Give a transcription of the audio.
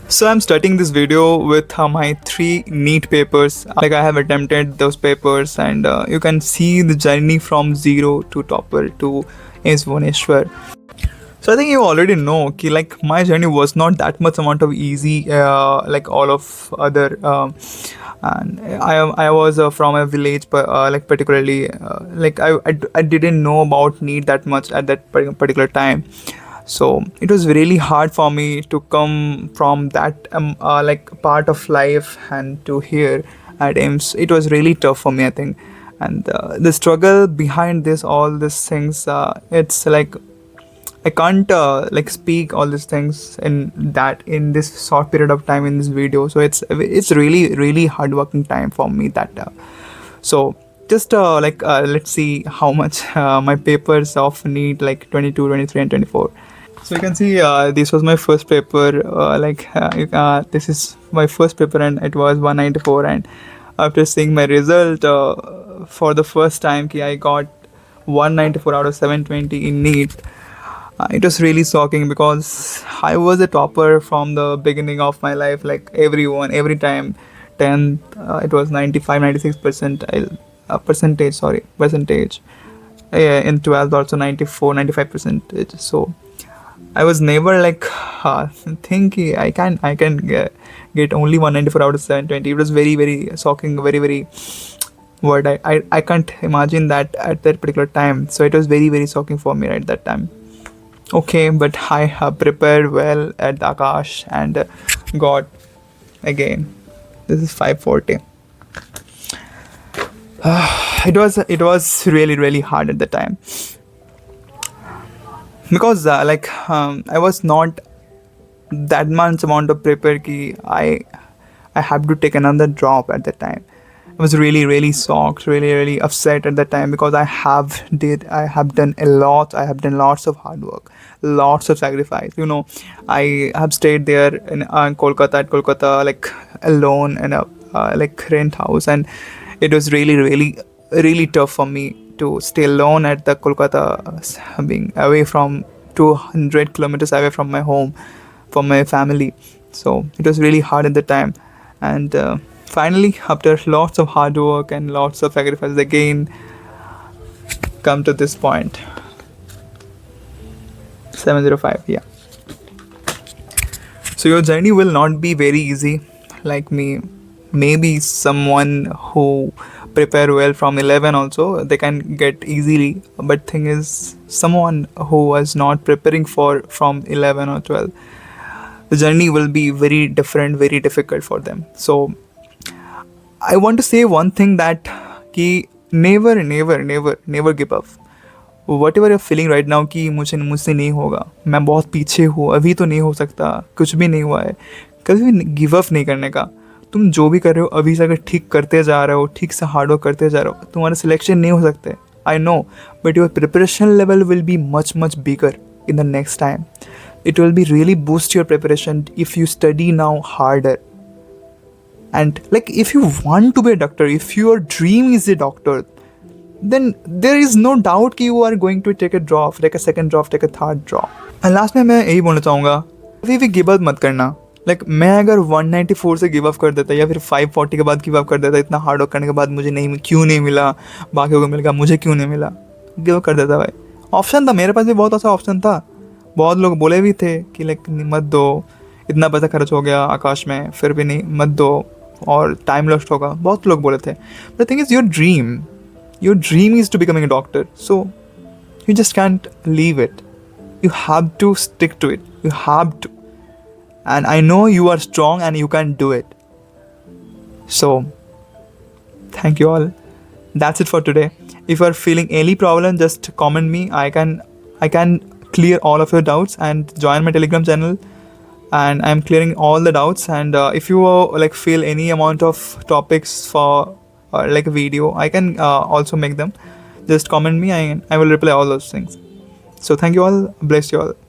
So I'm starting this video with my three neat papers. Like I have attempted those papers, and you can see the journey from zero to topper to AIIMS Bhubaneswar. So I think you already know ki like my journey was not that much amount of easy like all of other and I was from a village, but like particularly like I didn't know about NEET that much at that particular time. So it was really hard for me to come from that like part of life and to here at AIIMS. It was really tough for me, I think. And the struggle behind this all these things, it's like I can't like speak all these things in this short period of time in this video. So it's really hard working time for me that. So just let's see how much my papers of NEET like 22, 23, and 24. So you can see this was my first paper. This is my first paper, and it was 194. And after seeing my result for the first time, I got 194 out of 720 in NEET. It was really shocking because I was a topper from the beginning of my life. Like everyone, every time, 10th, it was 95, 96% percentage. Sorry, percentage. In 12th also 94, 95 percentage. So I was never like thinking I can get only 194 out of 720. It was very shocking, very what I can't imagine that at that particular time. So it was very shocking for me at that time. Okay, but I have prepared well at Akash and got again. This is 540. It was really hard at the time because I was not that much amount of prepared ki I have to take another drop at the time. I was really shocked, really upset at that time because I have done a lot. I have done lots of hard work, lots of sacrifice. I have stayed there in Kolkata, like alone in a like rent house, and it was really tough for me to stay alone at the Kolkata, being away from 200 kilometers away from my home, from my family. So it was really hard at the time, and finally, after lots of hard work and lots of sacrifices, again come to this point. 705, yeah. So your journey will not be very easy, like me. Maybe someone who prepare well from 11 also they can get easily. But thing is, someone who was not preparing for from 11 or 12, the journey will be very different, very difficult for them. So I want to say one thing that कि never give up. Whatever you're feeling right now कि मुझसे नहीं होगा, मैं बहुत पीछे हूँ, अभी तो नहीं हो सकता, कुछ भी नहीं हुआ है, कभी भी गिव अप नहीं करने का. तुम जो भी कर रहे हो अभी से अगर ठीक करते जा रहे हो, ठीक से हार्ड वर्क करते जा रहे हो, तुम्हारा सिलेक्शन नहीं हो सकते. I know, but your preparation level will be much bigger in the next time. It will be really boost your preparation if you study now harder. And like if you want to be a doctor, if your dream is a doctor, then there is no doubt कि you are going to take a drop, take a second drop, take a third drop. And last में मैं यही बोलना चाहूँगा, कभी भी give up मत करना. Like मैं अगर 194 से गिव अप कर देता या फिर 540 के बाद गिव अप कर देता, इतना हार्ड वर्क करने के बाद मुझे क्यों नहीं मिला, बाकियों को मिल गया, मुझे क्यों नहीं मिला, गिव अप कर देता भाई. ऑप्शन था मेरे पास भी, बहुत अच्छा ऑप्शन था. बहुत लोग बोले भी थे कि लाइक मत दो, इतना पैसा खर्च हो गया आकाश में, फिर भी नहीं, मत दो और टाइम लॉस्ट होगा, बहुत लोग बोले थे. But thing is your dream is to becoming a doctor, so you just can't leave it. You have to stick to it, you have to. And I know you are strong and you can do it. So thank you all. That's it for today. If you are feeling any problem, just comment me. I can clear all of your doubts and join my Telegram channel, and I'm clearing all the doubts. And if you like feel any amount of topics for like a video, I can also make them. Just comment me and I will reply all those things. So thank you all. Bless you all.